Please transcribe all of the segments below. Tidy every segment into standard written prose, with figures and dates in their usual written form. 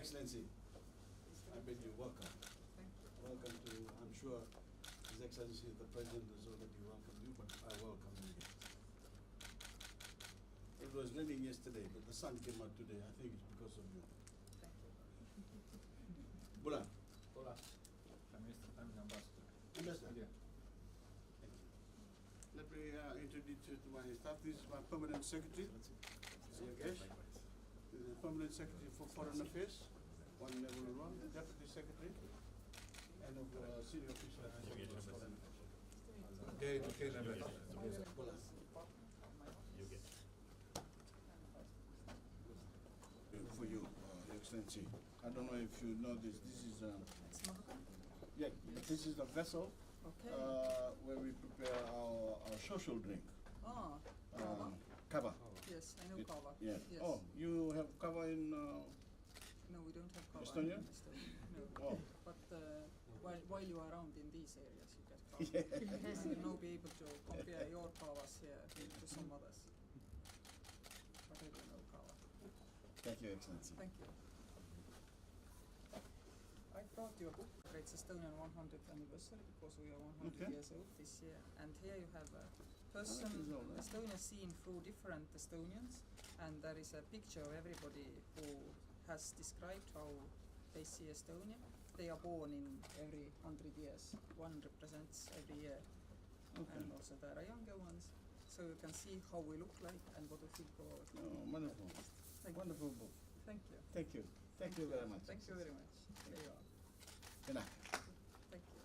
Excellency, I bid you welcome. Welcome to, I'm sure His Excellency the President has already welcomed you, but I welcome you. It was raining yesterday, but the sun came out today. I think it's because of you. Thank you. Bulan. Hola, Prime Minister, I'm an ambassador. Ambassador. Yeah. Thank you. Let me introduce you to my staff. This is my permanent secretary, Yogesh. This is the permanent secretary for Foreign Affairs, one level one, the deputy secretary, and of senior official. Okay, Bulan. For you, Excellency. I don't know if you know this. This is yeah. This is the vessel where we prepare our social drink. Ah, Kava. yes, I know kava. Yeah. Yes. Oh, you have kava in. No, we don't have kava Estonia? in Estonia. No. Oh. But while you are around in these areas, you get kava. Yeah. And you'll now be able to compare your kavas here to some others. But I don't know kava. Thank you, Excellency. Thank you. I brought you a book. It's Estonian 100th anniversary because we are 100 years old this year. And here you have a person, Estonia seen through different Estonians. And there is a picture of everybody who has described how they see Estonia. They are born in every 100 years. One represents every year. Okay. And also there are younger ones. So you can see how we look like and what we think about. Oh, wonderful. Wonderful book. Thank you. Thank you. Thank you very much. Thank you very much. There you are. Good night. Thank you.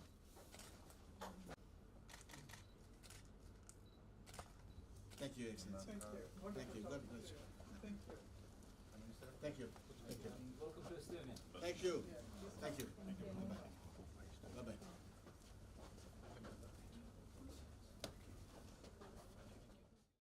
Thank you, Excellency. Thank you. Thank you. God bless you. Thank you. Prime Minister, Thank you. Thank you. welcome to Estonia. Thank you. Yeah. Thank you. Thank you. Bye.